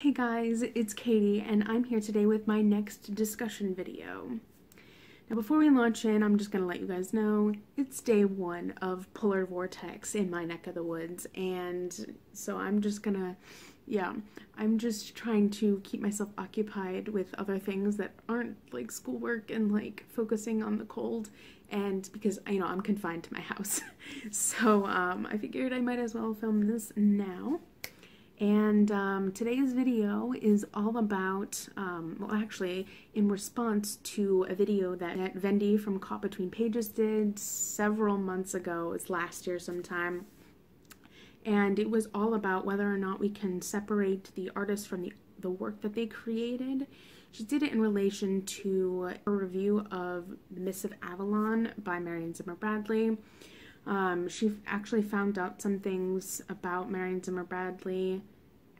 Hey guys, it's Katie, and I'm here today with my next discussion video. Now before we launch in, I'm just going to let you guys know it's day one of Polar Vortex in my neck of the woods, and so I'm just trying to keep myself occupied with other things that aren't like schoolwork and like focusing on the cold, and because, I'm confined to my house. So I figured I might as well film this now. And today's video is all about, well actually, in response to a video that Vendi from Caught Between Pages did several months ago. It's last year sometime. And it was all about whether or not we can separate the artist from the work that they created. She did it in relation to a review of The Mists of Avalon by Marion Zimmer Bradley. She actually found out some things about Marion Zimmer Bradley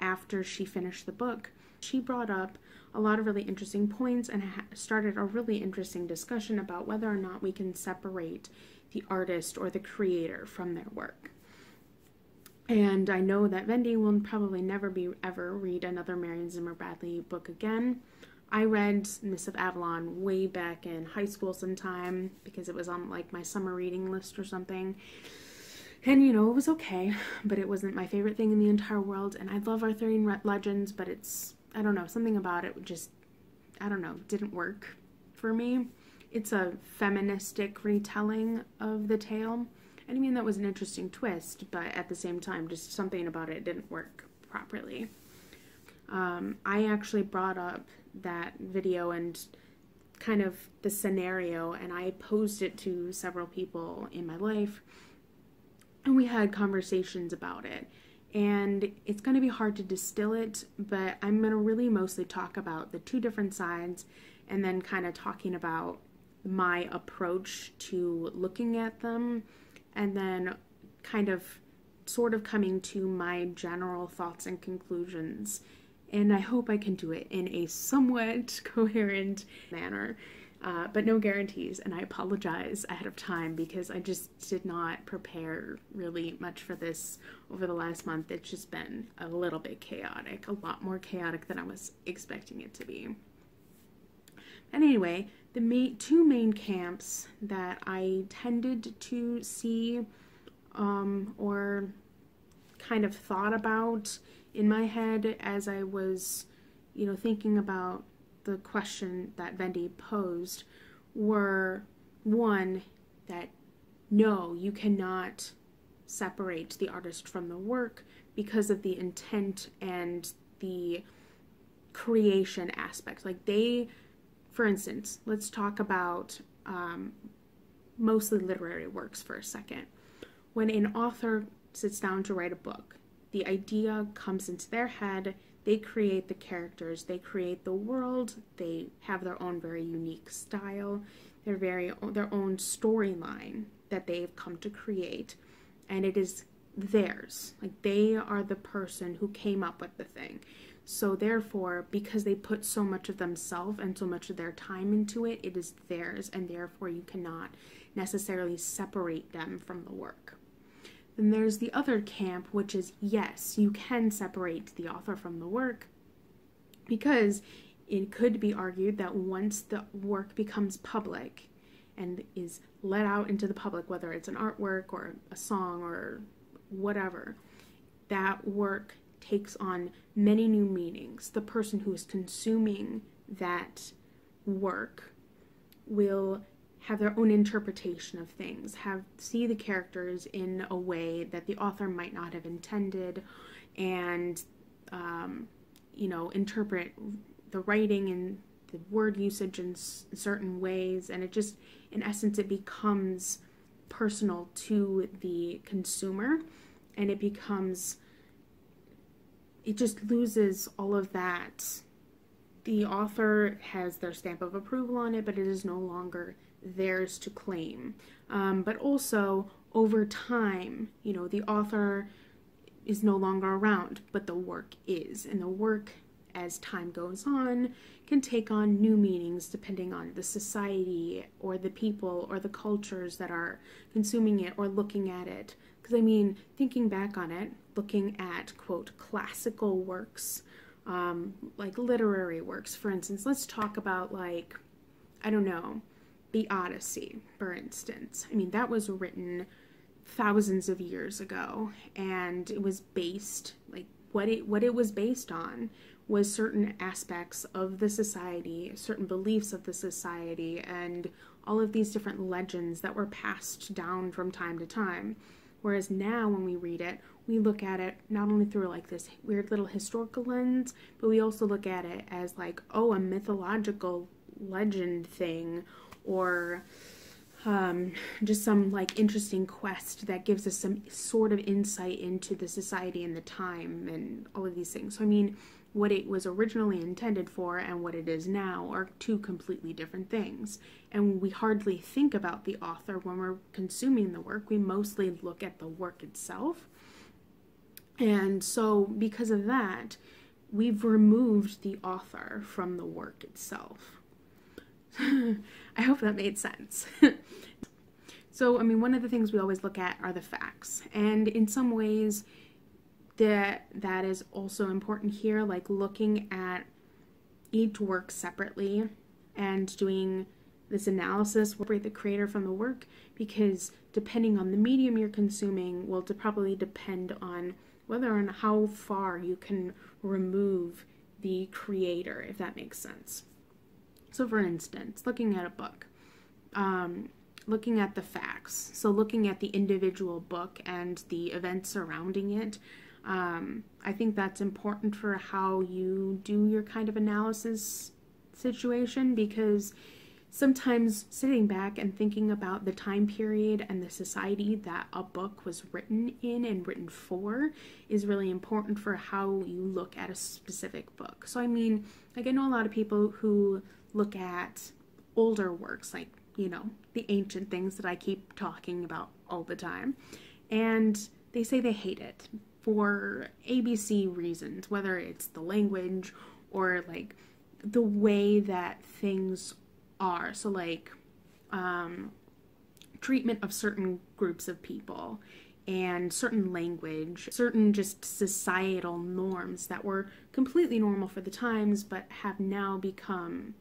after she finished the book. She brought up a lot of really interesting points and started a really interesting discussion about whether or not we can separate the artist or the creator from their work. And I know that Vendi will probably never ever read another Marion Zimmer Bradley book again. I read Mists of Avalon way back in high school sometime because it was on like my summer reading list or something. And it was okay, but it wasn't my favorite thing in the entire world. And I love Arthurian legends, but it's, I don't know, something about it just, I don't know, didn't work for me. It's a feministic retelling of the tale. And I mean, that was an interesting twist, but at the same time, just something about it didn't work properly. I actually brought up that video and kind of the scenario, and I posed it to several people in my life, and we had conversations about it. And it's going to be hard to distill it, but I'm going to really mostly talk about the two different sides and then kind of talking about my approach to looking at them, and then kind of sort of coming to my general thoughts and conclusions. And I hope I can do it in a somewhat coherent manner, but no guarantees. And I apologize ahead of time because I just did not prepare really much for this over the last month. It's just been a little bit chaotic, a lot more chaotic than I was expecting it to be. And anyway, the two main camps that I tended to see or kind of thought about in my head as I was, thinking about the question that Vendi posed were, one, that no, you cannot separate the artist from the work because of the intent and the creation aspect. Like for instance, let's talk about mostly literary works for a second. When an author sits down to write a book, the idea comes into their head, they create the characters, they create the world, they have their own very unique style, their own storyline that they've come to create, and it is theirs. Like, they are the person who came up with the thing. So therefore, because they put so much of themselves and so much of their time into it, it is theirs, and therefore you cannot necessarily separate them from the work. Then there's the other camp, which is, yes, you can separate the author from the work, because it could be argued that once the work becomes public and is let out into the public, whether it's an artwork or a song or whatever, that work takes on many new meanings. The person who is consuming that work will have their own interpretation of things, see the characters in a way that the author might not have intended, and interpret the writing and the word usage in certain ways, and it just, in essence, it becomes personal to the consumer, and it just loses all of that. The author has their stamp of approval on it, but it is no longer theirs to claim. But also, over time, the author is no longer around, but the work is. And the work, as time goes on, can take on new meanings depending on the society or the people or the cultures that are consuming it or looking at it. Because, thinking back on it, looking at, quote, classical works like literary works. For instance, let's talk about, like, I don't know, the Odyssey, for instance. I mean, that was written thousands of years ago, and it was based, like, what it was based on was certain aspects of the society, certain beliefs of the society, and all of these different legends that were passed down from time to time. Whereas now when we read it, we look at it not only through like this weird little historical lens, but we also look at it as like, oh, a mythological legend thing, or just some like interesting quest that gives us some sort of insight into the society and the time and all of these things. So I mean, what it was originally intended for and what it is now are two completely different things. And we hardly think about the author when we're consuming the work. We mostly look at the work itself. And so because of that, we've removed the author from the work itself. I hope that made sense. So, I mean, one of the things we always look at are the facts. And in some ways, that is also important here, like looking at each work separately and doing this analysis, separate the creator from the work, because depending on the medium you're consuming will probably depend on whether and how far you can remove the creator, if that makes sense. So for instance, looking at a book, looking at the facts, so looking at the individual book and the events surrounding it, I think that's important for how you do your kind of analysis situation, because sometimes sitting back and thinking about the time period and the society that a book was written in and written for is really important for how you look at a specific book. So I mean, like, I know a lot of people who look at older works, like, you know, the ancient things that I keep talking about all the time, and they say they hate it for ABC reasons, whether it's the language or like the way that things are. So like treatment of certain groups of people and certain language, certain just societal norms that were completely normal for the times but have now become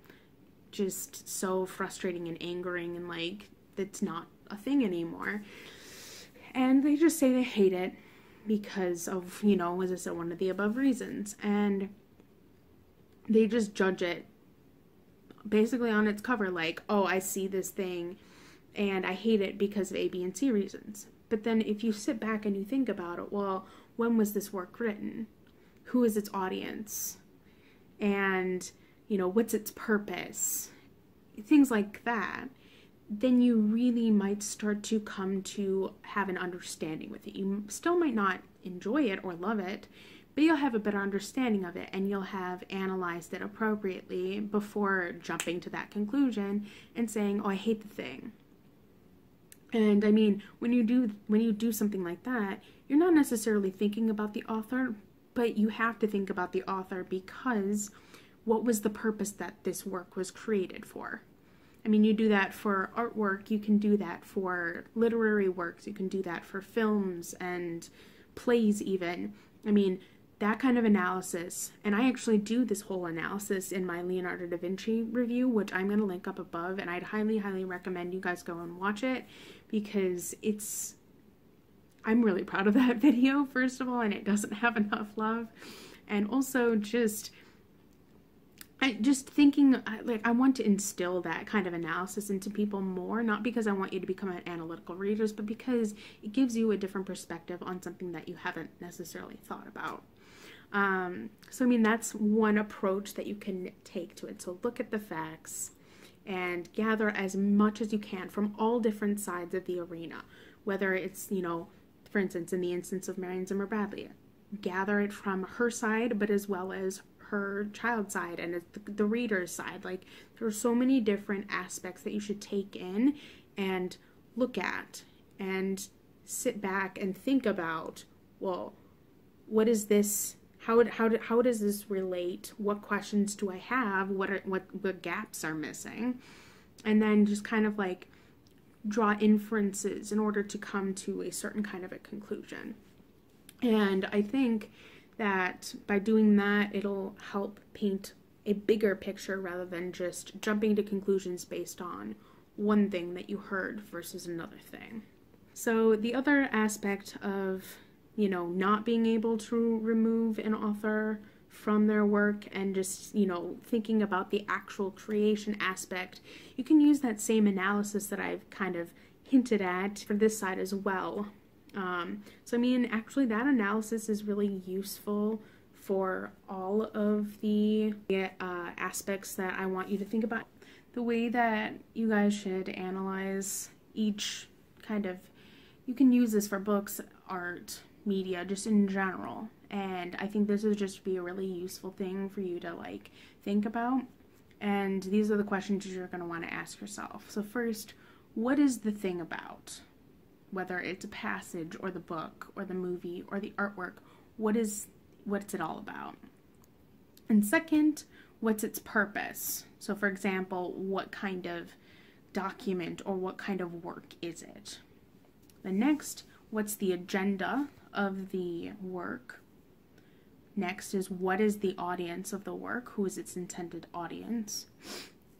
just so frustrating and angering, and like it's not a thing anymore. And they just say they hate it because of, you know, as I said, one of the above reasons. And they just judge it basically on its cover, like, oh, I see this thing and I hate it because of A, B, and C reasons. But then if you sit back and you think about it, well, when was this work written? Who is its audience? And, you know, what's its purpose? Things like that. Then you really might start to come to have an understanding with it. You still might not enjoy it or love it, but you'll have a better understanding of it, and you'll have analyzed it appropriately before jumping to that conclusion and saying, oh, I hate the thing. And I mean, when you do something like that, you're not necessarily thinking about the author, but you have to think about the author, because what was the purpose that this work was created for? I mean, you do that for artwork, you can do that for literary works, you can do that for films and plays even. I mean, that kind of analysis, and I actually do this whole analysis in my Leonardo da Vinci review, which I'm going to link up above, and I'd highly, highly recommend you guys go and watch it, because I'm really proud of that video, first of all, and it doesn't have enough love. And also just thinking, like, I want to instill that kind of analysis into people more, not because I want you to become analytical readers, but because it gives you a different perspective on something that you haven't necessarily thought about. So I mean, that's one approach that you can take to it. So look at the facts and gather as much as you can from all different sides of the arena, whether it's, you know, for instance, in the instance of Marion Zimmer Bradley, gather it from her side, but as well as her child side and the reader's side. Like, there are so many different aspects that you should take in and look at and sit back and think about, well, what is this? How does this relate? What questions do I have? What gaps are missing? And then just kind of like draw inferences in order to come to a certain kind of a conclusion. And I think that by doing that, it'll help paint a bigger picture rather than just jumping to conclusions based on one thing that you heard versus another thing. So the other aspect of, not being able to remove an author from their work and just, thinking about the actual creation aspect, you can use that same analysis that I've kind of hinted at for this side as well. Actually that analysis is really useful for all of the aspects that I want you to think about. The way that you guys should analyze each you can use this for books, art, media, just in general. And I think this would just be a really useful thing for you to think about. And these are the questions you're going to want to ask yourself. So first, what is the thing about? Whether it's a passage or the book or the movie or the artwork, what's it all about? And second, what's its purpose? So for example, what kind of document or what kind of work is it? The next, what's the agenda of the work? Next is, what is the audience of the work? Who is its intended audience?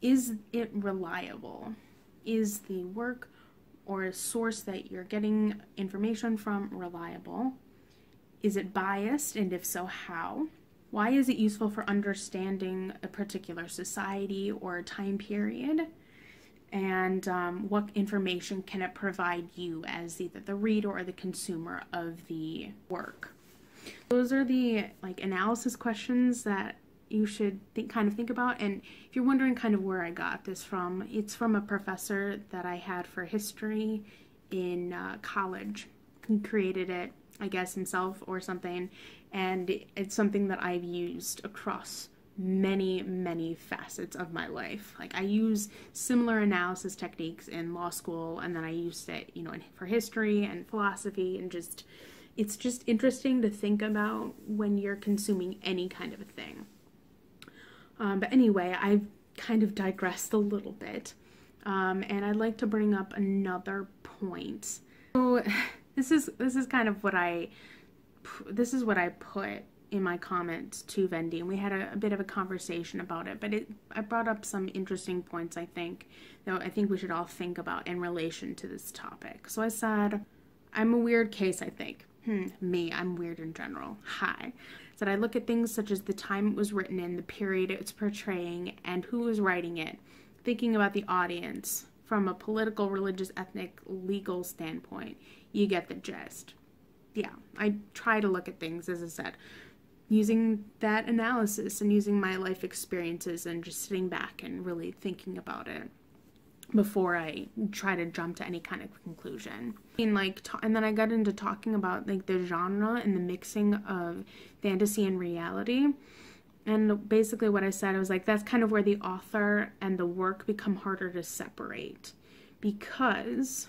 Is it reliable? Is the work or a source that you're getting information from reliable? Is it biased, and if so, how? Why is it useful for understanding a particular society or a time period? And what information can it provide you as either the reader or the consumer of the work? Those are the analysis questions that you should think about. And if you're wondering kind of where I got this from, it's from a professor that I had for history in college. He created it, I guess, himself or something, and it's something that I've used across many facets of my life. I use similar analysis techniques in law school, and then I used it, for history and philosophy, and it's just interesting to think about when you're consuming any kind of a thing. But anyway, I've kind of digressed a little bit, and I'd like to bring up another point. So this is kind of what I put in my comment to Vendi, and we had a bit of a conversation about it, but I brought up some interesting points I think we should all think about in relation to this topic. So I said, I'm a weird case, I think. I'm weird in general. Hi. Said I look at things such as the time it was written in, the period it's portraying, and who was writing it, thinking about the audience from a political, religious, ethnic, legal standpoint. You get the gist. Yeah, I try to look at things, as I said, using that analysis and using my life experiences and just sitting back and really thinking about it before I try to jump to any kind of conclusion. And then I got into talking about the genre and the mixing of fantasy and reality. And basically what I said, I was that's kind of where the author and the work become harder to separate, because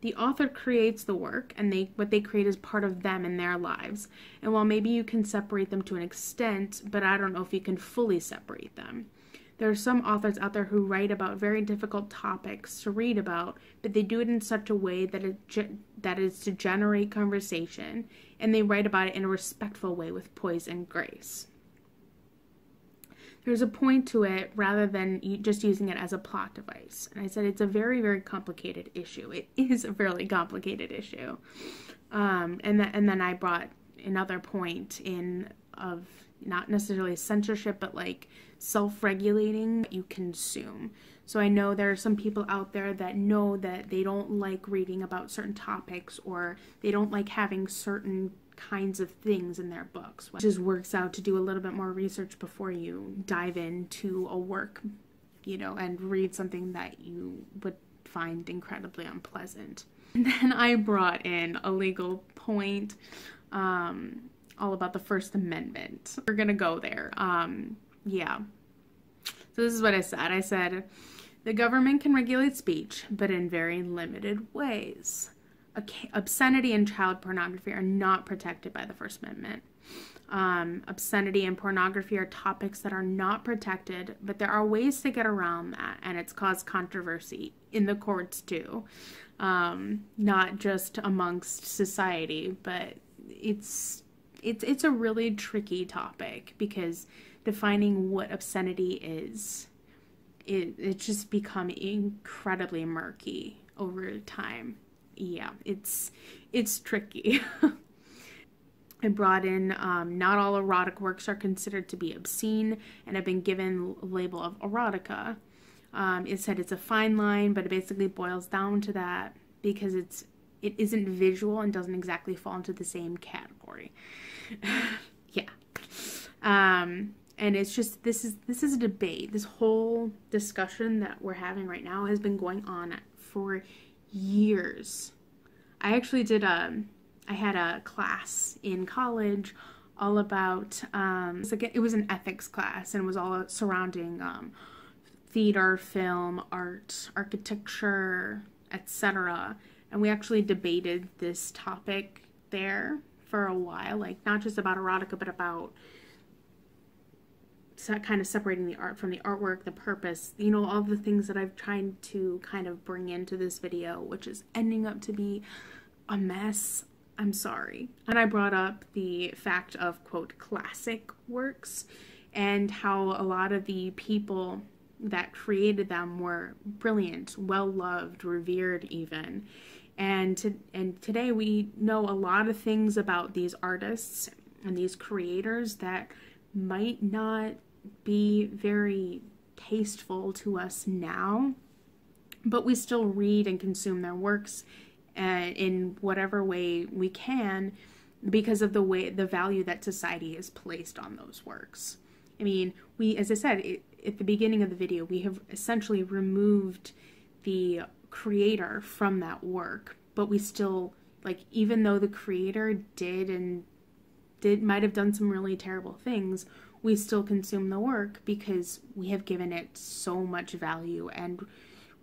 the author creates the work, and what they create is part of them in their lives. And while maybe you can separate them to an extent, but I don't know if you can fully separate them. There are some authors out there who write about very difficult topics to read about, but they do it in such a way that is to generate conversation, and they write about it in a respectful way with poise and grace. There's a point to it rather than just using it as a plot device. And I said it's a very, very complicated issue. It is a fairly complicated issue. And then I brought another point in of not necessarily censorship, but self-regulating what you consume. So I know there are some people out there that know that they don't like reading about certain topics, or they don't like having certain kinds of things in their books. It just works out to do a little bit more research before you dive into a work, and read something that you would find incredibly unpleasant. And then I brought in a legal point, all about the First Amendment. We're gonna go there. Yeah. So this is what I said. I said, the government can regulate speech, but in very limited ways. Obscenity and child pornography are not protected by the First Amendment. Obscenity and pornography are topics that are not protected, but there are ways to get around that, and it's caused controversy in the courts too. Not just amongst society, but it's it's a really tricky topic because defining what obscenity is, it's just become incredibly murky over time. Yeah, it's tricky. I brought in not all erotic works are considered to be obscene and have been given a label of erotica. It said it's a fine line, but it basically boils down to that because it isn't visual and doesn't exactly fall into the same category. Yeah. And it's just, this is a debate. This whole discussion that we're having right now has been going on for years. I actually I had a class in college all about, it was an ethics class, and it was all surrounding theater, film, art, architecture, etc. And we actually debated this topic there for a while, like not just about erotica, but about kind of separating the art from the artwork, the purpose, you know, all the things that I've tried to kind of bring into this video, which is ending up to be a mess. I'm sorry. And I brought up the fact of, quote, classic works and how a lot of the people that created them were brilliant, well-loved, revered even. And today we know a lot of things about these artists and these creators that might not be very tasteful to us now, but we still read and consume their works in whatever way we can because of the value that society has placed on those works. I mean, as I said at the beginning of the video, we have essentially removed the creator from that work, but we still, like, even though the creator might have done some really terrible things, we still consume the work because we have given it so much value and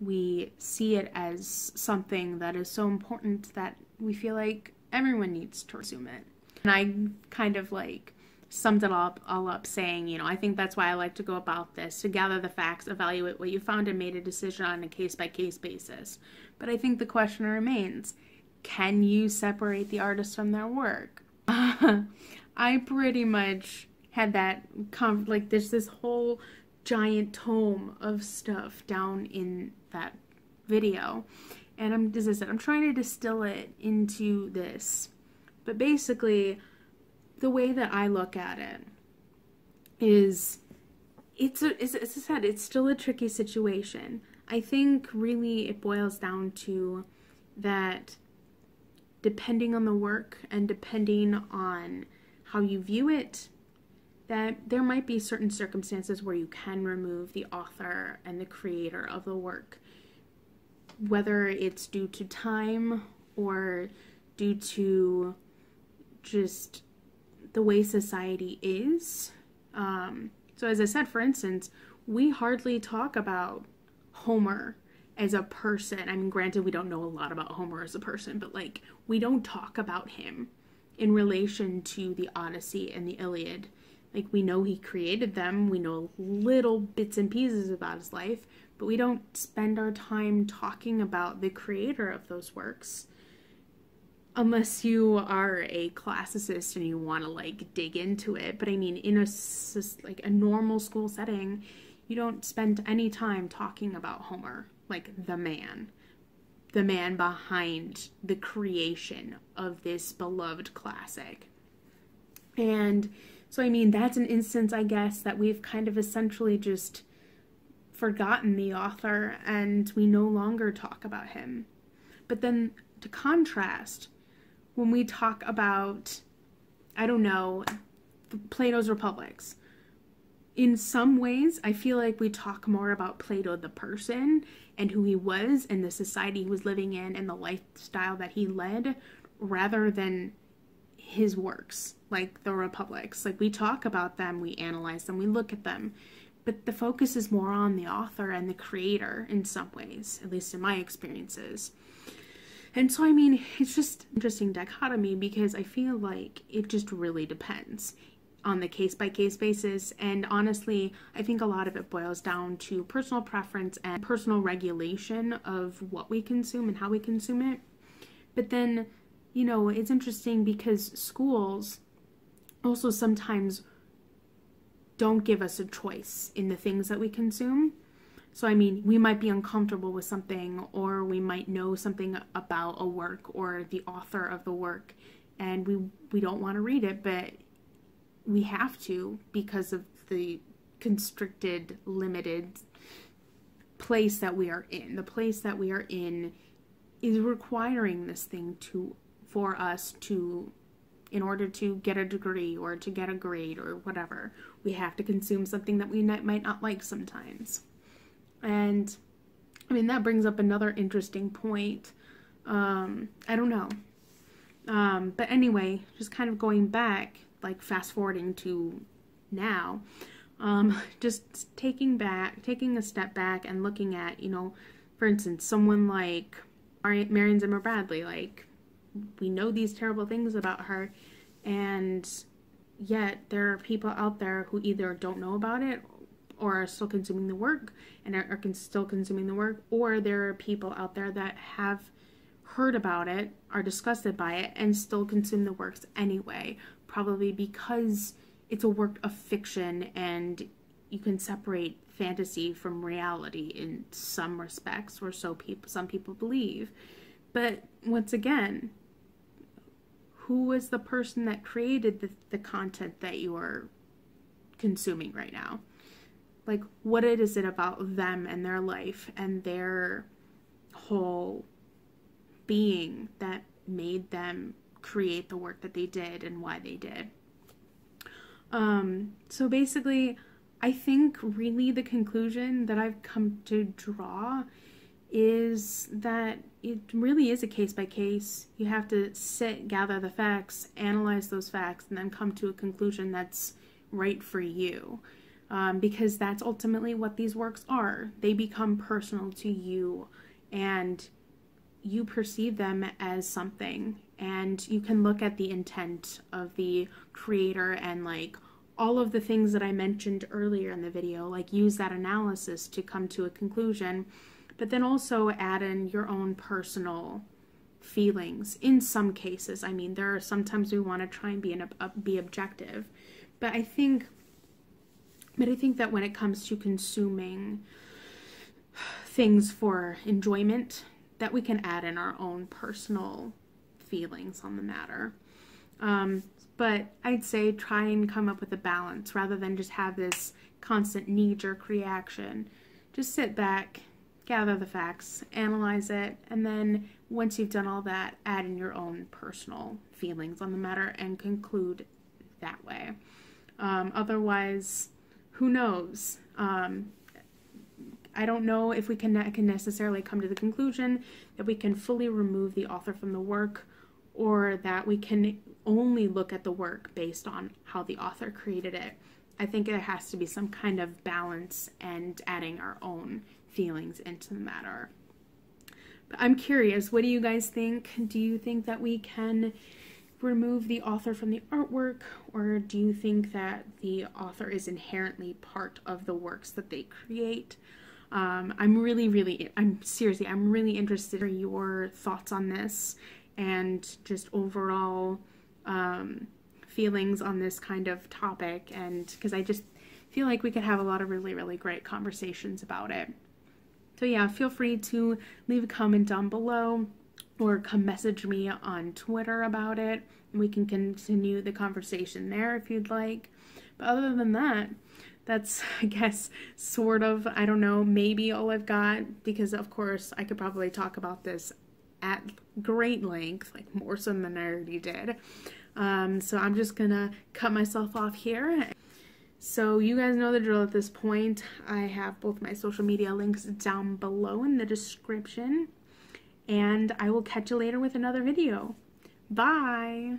we see it as something that is so important that we feel like everyone needs to consume it. And I kind of like summed it all up saying, you know, I think that's why I like to go about this, to gather the facts, evaluate what you found, and made a decision on a case-by-case basis. But I think the question remains, can you separate the artist from their work? I pretty much had that, like, there's this whole giant tome of stuff down in that video. And as I said, I'm trying to distill it into this. But basically, the way that I look at it is, as I said, it's still a tricky situation. I think really it boils down to that depending on the work and depending on how you view it, that there might be certain circumstances where you can remove the author and the creator of the work, whether it's due to time or due to just the way society is. So as I said, for instance, we hardly talk about Homer as a person. I mean, granted, we don't know a lot about Homer as a person, but like, we don't talk about him in relation to the Odyssey and the Iliad. Like, we know he created them, we know little bits and pieces about his life, but we don't spend our time talking about the creator of those works. Unless you are a classicist and you want to, like, dig into it. But I mean, in a normal school setting, you don't spend any time talking about Homer, like the man behind the creation of this beloved classic. And so, I mean, that's an instance, I guess, that we've kind of essentially just forgotten the author and we no longer talk about him. But then, to contrast, when we talk about, I don't know, Plato's Republics, in some ways, I feel like we talk more about Plato the person and who he was and the society he was living in and the lifestyle that he led, rather than his works, like the Republics. Like, we talk about them, we analyze them, we look at them, but the focus is more on the author and the creator in some ways, at least in my experiences. And so, I mean, it's just an interesting dichotomy because I feel like it just really depends on the case-by-case basis. And honestly, I think a lot of it boils down to personal preference and personal regulation of what we consume and how we consume it. But then, you know, it's interesting because schools also sometimes don't give us a choice in the things that we consume. So, I mean, we might be uncomfortable with something, or we might know something about a work or the author of the work, and we don't want to read it, but we have to because of the constricted, limited place that we are in. The place that we are in is requiring this thing for us to, in order to get a degree or to get a grade or whatever, we have to consume something that we might not like sometimes. And I mean, that brings up another interesting point. I don't know. But anyway, just kind of going back, like fast forwarding to now, just taking a step back and looking at, for instance, someone like Marion Zimmer Bradley. Like, we know these terrible things about her, and yet there are people out there who either don't know about it or are still consuming the work and are still consuming the work, or there are people out there that have heard about it, are disgusted by it, and still consume the works anyway, probably because it's a work of fiction and you can separate fantasy from reality in some respects, or so some people believe. But once again, who was the person that created the content that you are consuming right now? Like, what is it about them and their life and their whole being that made them create the work that they did and why they did? So basically, I think really the conclusion that I've come to draw is that it really is a case by case. You have to sit, gather the facts, analyze those facts, and then come to a conclusion that's right for you. Because that's ultimately what these works are. They become personal to you, and you perceive them as something. And you can look at the intent of the creator and like all of the things that I mentioned earlier in the video, like use that analysis to come to a conclusion, but then also add in your own personal feelings. In some cases, I mean, there are sometimes we want to try and be objective, but I think that when it comes to consuming things for enjoyment, that we can add in our own personal feelings on the matter. But I'd say try and come up with a balance rather than just have this constant knee-jerk reaction. Just sit back, gather the facts, analyze it, and then once you've done all that, add in your own personal feelings on the matter and conclude that way. Otherwise, who knows? I don't know if we can necessarily come to the conclusion that we can fully remove the author from the work, or that we can only look at the work based on how the author created it. I think there has to be some kind of balance and adding our own feelings into the matter. But I'm curious, what do you guys think? Do you think that we can remove the author from the artwork, or do you think that the author is inherently part of the works that they create? I'm really interested in your thoughts on this and just overall feelings on this kind of topic, and because I just feel like we could have a lot of really great conversations about it. So yeah, feel free to leave a comment down below or come message me on Twitter about it, and we can continue the conversation there if you'd like. But other than that, that's, I guess, sort of, I don't know, maybe all I've got, because of course I could probably talk about this at great length, like more so than I already did. So I'm just gonna cut myself off here. So you guys know the drill at this point. I have both my social media links down below in the description, and I will catch you later with another video. Bye!